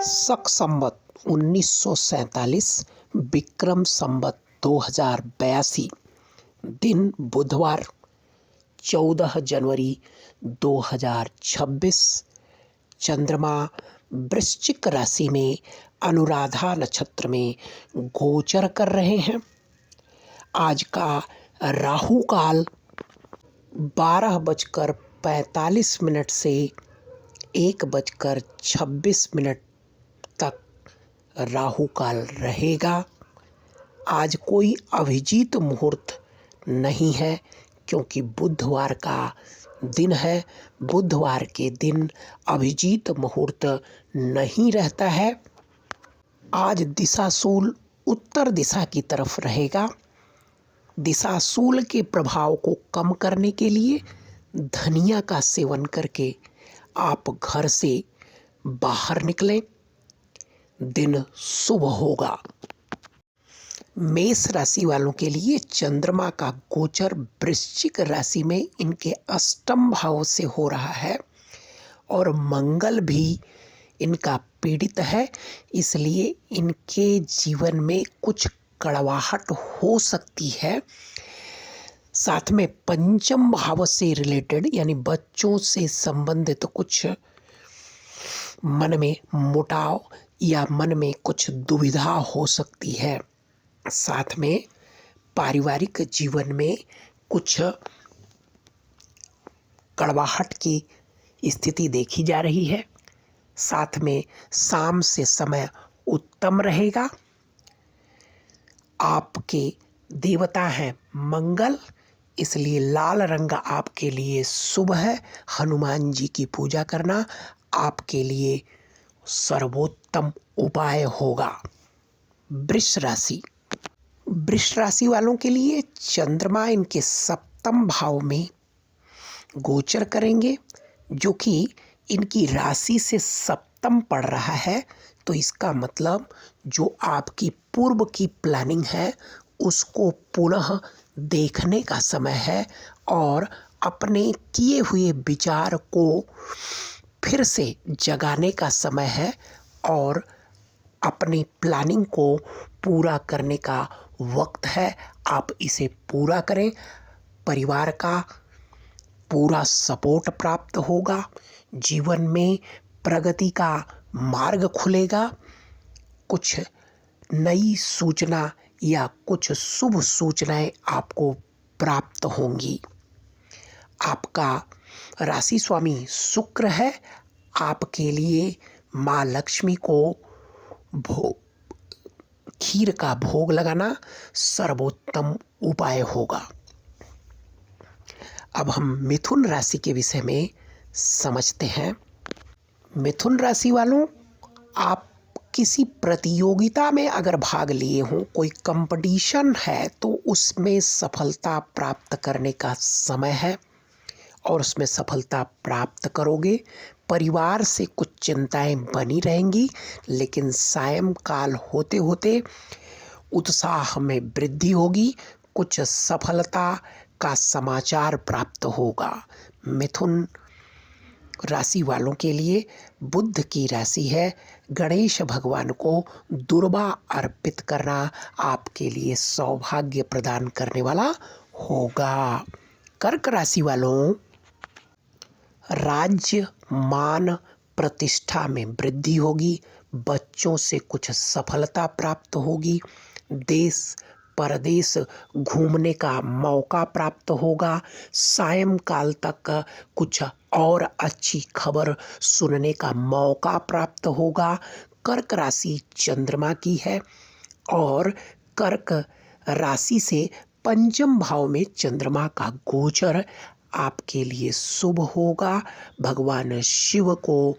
शक संवत 1947 विक्रम संवत 2082 दिन बुधवार 14 जनवरी 2026 चंद्रमा वृश्चिक राशि में अनुराधा नक्षत्र में गोचर कर रहे हैं। आज का राहु काल 12:45 से 1:26 तक राहु काल रहेगा। आज कोई अभिजीत मुहूर्त नहीं है क्योंकि बुधवार का दिन है। बुधवार के दिन अभिजीत मुहूर्त नहीं रहता है। आज दिशाशूल उत्तर दिशा की तरफ रहेगा। दिशाशूल के प्रभाव को कम करने के लिए धनिया का सेवन करके आप घर से बाहर निकलें। दिन शुभ होगा। मेष राशि वालों के लिए चंद्रमा का गोचर वृश्चिक राशि में इनके अष्टम भाव से हो रहा है और मंगल भी इनका पीड़ित है, इसलिए इनके जीवन में कुछ कड़वाहट हो सकती है। साथ में पंचम भाव से रिलेटेड यानी बच्चों से संबंधित कुछ मन में मुटाव या मन में कुछ दुविधा हो सकती है। साथ में पारिवारिक जीवन में कुछ कड़वाहट की स्थिति देखी जा रही है। साथ में शाम से समय उत्तम रहेगा। आपके देवता हैं मंगल, इसलिए लाल रंग आपके लिए शुभ है। हनुमान जी की पूजा करना आपके लिए सर्वोत्तम उपाय होगा। वृष राशि वालों के लिए चंद्रमा इनके सप्तम भाव में गोचर करेंगे, जो कि इनकी राशि से सप्तम पड़ रहा है। तो इसका मतलब जो आपकी पूर्व की प्लानिंग है उसको पुनः देखने का समय है और अपने किए हुए विचार को फिर से जगाने का समय है और अपनी प्लानिंग को पूरा करने का वक्त है। आप इसे पूरा करें। परिवार का पूरा सपोर्ट प्राप्त होगा। जीवन में प्रगति का मार्ग खुलेगा। कुछ नई सूचना या कुछ शुभ सूचनाएं आपको प्राप्त होंगी। आपका राशि स्वामी शुक्र है। आपके लिए माँ लक्ष्मी को खीर का भोग लगाना सर्वोत्तम उपाय होगा। अब हम मिथुन राशि के विषय में समझते हैं। मिथुन राशि वालों, आप किसी प्रतियोगिता में अगर भाग लिए हों, कोई कंपटीशन है, तो उसमें सफलता प्राप्त करने का समय है और उसमें सफलता प्राप्त करोगे। परिवार से कुछ चिंताएं बनी रहेंगी, लेकिन सायंकाल होते होते उत्साह में वृद्धि होगी। कुछ सफलता का समाचार प्राप्त होगा। मिथुन राशि वालों के लिए बुध की राशि है। गणेश भगवान को दुर्वा अर्पित करना आपके लिए सौभाग्य प्रदान करने वाला होगा। कर्क राशि वालों, राज्य मान प्रतिष्ठा में वृद्धि होगी। बच्चों से कुछ सफलता प्राप्त होगी। देश परदेश घूमने का मौका प्राप्त होगा। सायंकाल तक कुछ और अच्छी खबर सुनने का मौका प्राप्त होगा। कर्क राशि चंद्रमा की है और कर्क राशि से पंचम भाव में चंद्रमा का गोचर आपके लिए शुभ होगा। भगवान शिव को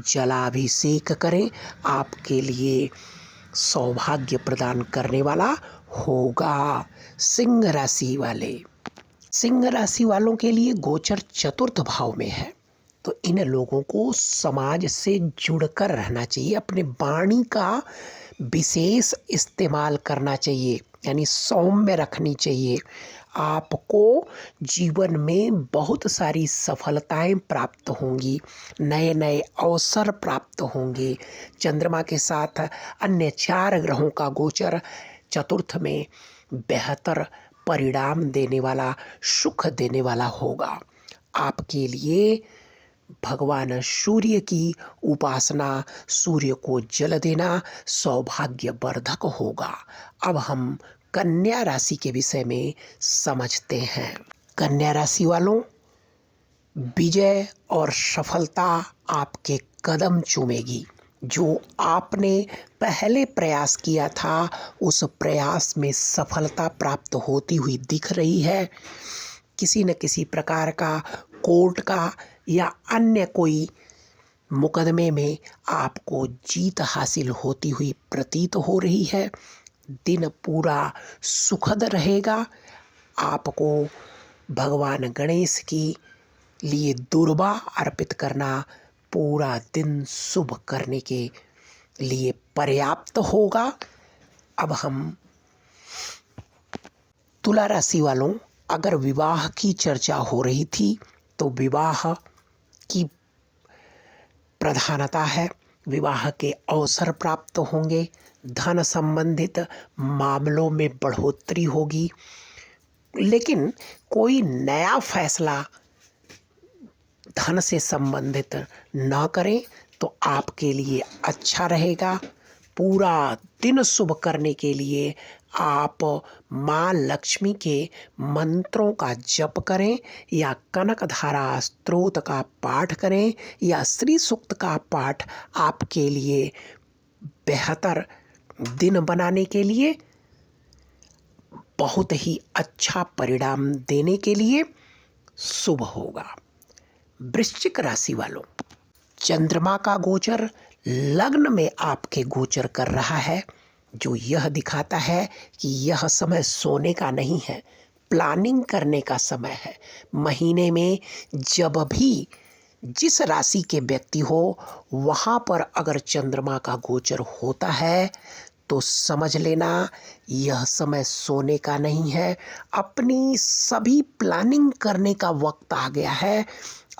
जलाभिषेक करें, आपके लिए सौभाग्य प्रदान करने वाला होगा। सिंह राशि वालों के लिए गोचर चतुर्थ भाव में है, तो इन लोगों को समाज से जुड़कर रहना चाहिए। अपने वाणी का विशेष इस्तेमाल करना चाहिए, यानी सौम्य रखनी चाहिए। आपको जीवन में बहुत सारी सफलताएं प्राप्त होंगी, नए नए अवसर प्राप्त होंगे। चंद्रमा के साथ अन्य 4 ग्रहों का गोचर चतुर्थ में बेहतर परिणाम देने वाला, सुख देने वाला होगा। आपके लिए भगवान सूर्य की उपासना, सूर्य को जल देना सौभाग्यवर्धक होगा। अब हम कन्या राशि के विषय में समझते हैं। कन्या राशि वालों, विजय और सफलता आपके कदम चूमेगी। जो आपने पहले प्रयास किया था, उस प्रयास में सफलता प्राप्त होती हुई दिख रही है। किसी न किसी प्रकार का कोर्ट का या अन्य कोई मुकदमे में आपको जीत हासिल होती हुई प्रतीत हो रही है। दिन पूरा सुखद रहेगा। आपको भगवान गणेश की लिए दुर्वा अर्पित करना पूरा दिन शुभ करने के लिए पर्याप्त होगा। अब हम तुला राशि वालों, अगर विवाह की चर्चा हो रही थी तो विवाह की प्रधानता है। विवाह के अवसर प्राप्त होंगे, धन संबंधित मामलों में बढ़ोतरी होगी। लेकिन कोई नया फैसला धन से संबंधित न करें तो आपके लिए अच्छा रहेगा। पूरा दिन शुभ करने के लिए आप माँ लक्ष्मी के मंत्रों का जप करें या कनकधारा स्तोत्र का पाठ करें या श्री सूक्त का पाठ आपके लिए बेहतर दिन बनाने के लिए, बहुत ही अच्छा परिणाम देने के लिए शुभ होगा। वृश्चिक राशि वालों, चंद्रमा का गोचर लग्न में आपके गोचर कर रहा है, जो यह दिखाता है कि यह समय सोने का नहीं है, प्लानिंग करने का समय है। महीने में जब भी जिस राशि के व्यक्ति हो, वहाँ पर अगर चंद्रमा का गोचर होता है तो समझ लेना यह समय सोने का नहीं है। अपनी सभी प्लानिंग करने का वक्त आ गया है।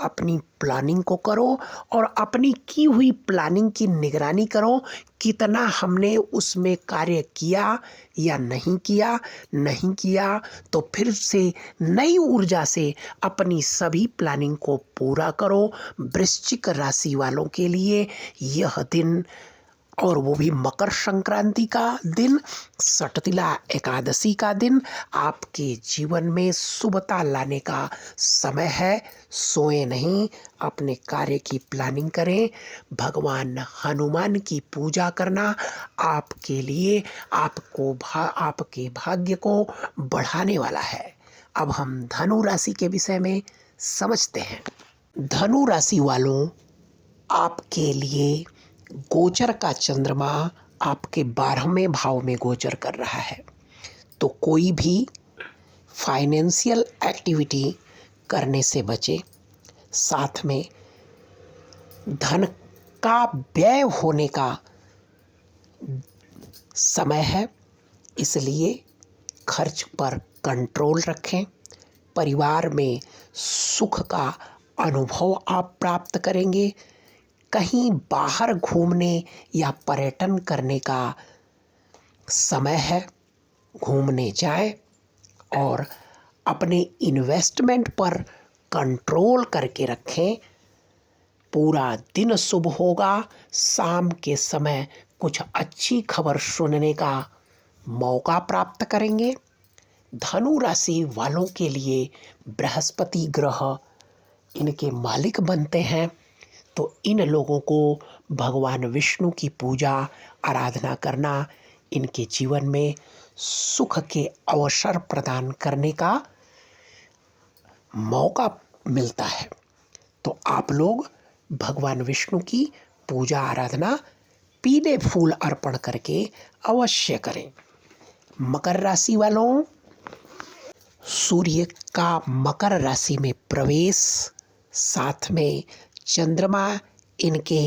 अपनी प्लानिंग को करो और अपनी की हुई प्लानिंग की निगरानी करो। कितना हमने उसमें कार्य किया या नहीं किया। नहीं किया तो फिर से नई ऊर्जा से अपनी सभी प्लानिंग को पूरा करो। वृश्चिक राशि वालों के लिए यह दिन, और वो भी मकर संक्रांति का दिन, सटतिला एकादशी का दिन, आपके जीवन में शुभता लाने का समय है। सोए नहीं, अपने कार्य की प्लानिंग करें। भगवान हनुमान की पूजा करना आपके लिए आपके भाग्य को बढ़ाने वाला है। अब हम धनु राशि के विषय में समझते हैं। धनु राशि वालों, आपके लिए गोचर का चंद्रमा आपके 12वें भाव में गोचर कर रहा है, तो कोई भी फाइनेंशियल एक्टिविटी करने से बचे। साथ में धन का व्यय होने का समय है, इसलिए खर्च पर कंट्रोल रखें। परिवार में सुख का अनुभव आप प्राप्त करेंगे। कहीं बाहर घूमने या पर्यटन करने का समय है, घूमने जाएं और अपने इन्वेस्टमेंट पर कंट्रोल करके रखें। पूरा दिन शुभ होगा। शाम के समय कुछ अच्छी खबर सुनने का मौका प्राप्त करेंगे। धनु राशि वालों के लिए बृहस्पति ग्रह इनके मालिक बनते हैं, तो इन लोगों को भगवान विष्णु की पूजा आराधना करना इनके जीवन में सुख के अवसर प्रदान करने का मौका मिलता है। तो आप लोग भगवान विष्णु की पूजा आराधना पीले फूल अर्पण करके अवश्य करें। मकर राशि वालों, सूर्य का मकर राशि में प्रवेश, साथ में चंद्रमा इनके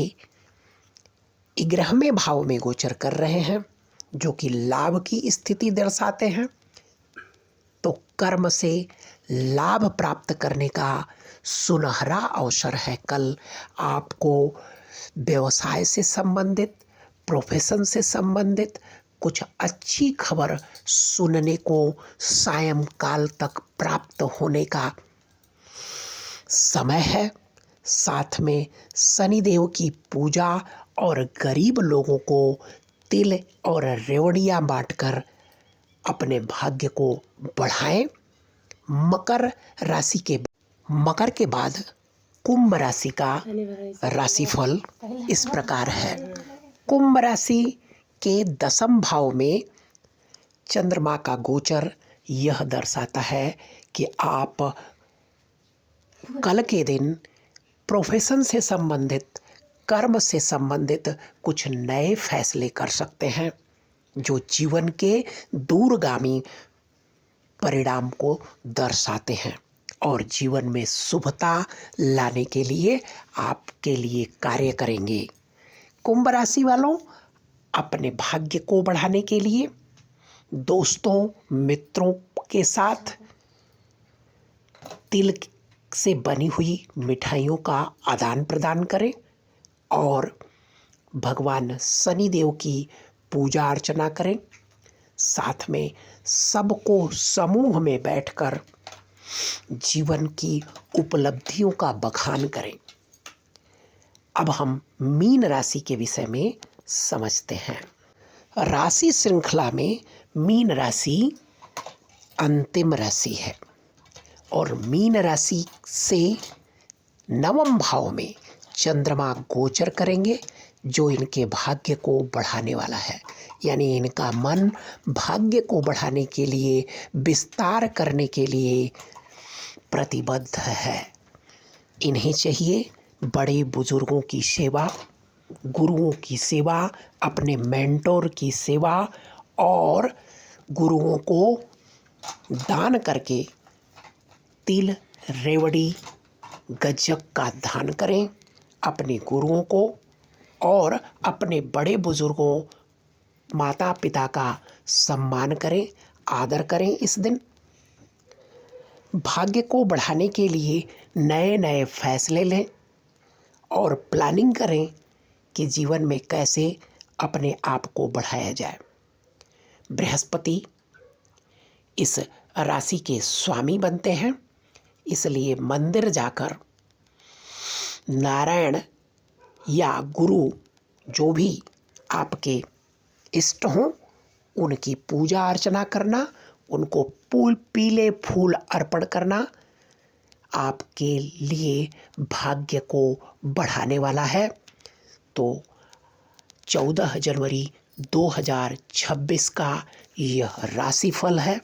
11वें भाव में गोचर कर रहे हैं, जो कि लाभ की स्थिति दर्शाते हैं। तो कर्म से लाभ प्राप्त करने का सुनहरा अवसर है। कल आपको व्यवसाय से संबंधित, प्रोफेशन से संबंधित कुछ अच्छी खबर सुनने को सायंकाल तक प्राप्त होने का समय है। साथ में शनिदेव की पूजा और गरीब लोगों को तिल और रेवड़ियाँ बांटकर अपने भाग्य को बढ़ाएं। मकर के बाद कुंभ राशि का राशिफल इस प्रकार है। कुंभ राशि के 10वें भाव में चंद्रमा का गोचर यह दर्शाता है कि आप कल के दिन प्रोफेशन से संबंधित, कर्म से संबंधित कुछ नए फैसले कर सकते हैं जो जीवन के दूरगामी परिणाम को दर्शाते हैं और जीवन में शुभता लाने के लिए आपके लिए कार्य करेंगे। कुंभ राशि वालों, अपने भाग्य को बढ़ाने के लिए दोस्तों मित्रों के साथ तिल से बनी हुई मिठाइयों का आदान प्रदान करें और भगवान शनिदेव की पूजा अर्चना करें। साथ में सबको समूह में बैठकर जीवन की उपलब्धियों का बखान करें। अब हम मीन राशि के विषय में समझते हैं। राशि श्रृंखला में मीन राशि अंतिम राशि है और मीन राशि से 9वें भाव में चंद्रमा गोचर करेंगे जो इनके भाग्य को बढ़ाने वाला है। यानी इनका मन भाग्य को बढ़ाने के लिए, विस्तार करने के लिए प्रतिबद्ध है। इन्हें चाहिए बड़े बुजुर्गों की सेवा, गुरुओं की सेवा, अपने मेंटोर की सेवा और गुरुओं को दान करके तिल, रेवड़ी, गज्जक का दान करें अपने गुरुओं को और अपने बड़े बुजुर्गों, माता पिता का सम्मान करें, आदर करें। इस दिन भाग्य को बढ़ाने के लिए नए नए फैसले लें और प्लानिंग करें कि जीवन में कैसे अपने आप को बढ़ाया जाए। बृहस्पति इस राशि के स्वामी बनते हैं, इसलिए मंदिर जाकर नारायण या गुरु जो भी आपके इष्ट हों उनकी पूजा अर्चना करना, उनको पीले फूल अर्पण करना आपके लिए भाग्य को बढ़ाने वाला है। तो 14 जनवरी 2026 का यह राशिफल है।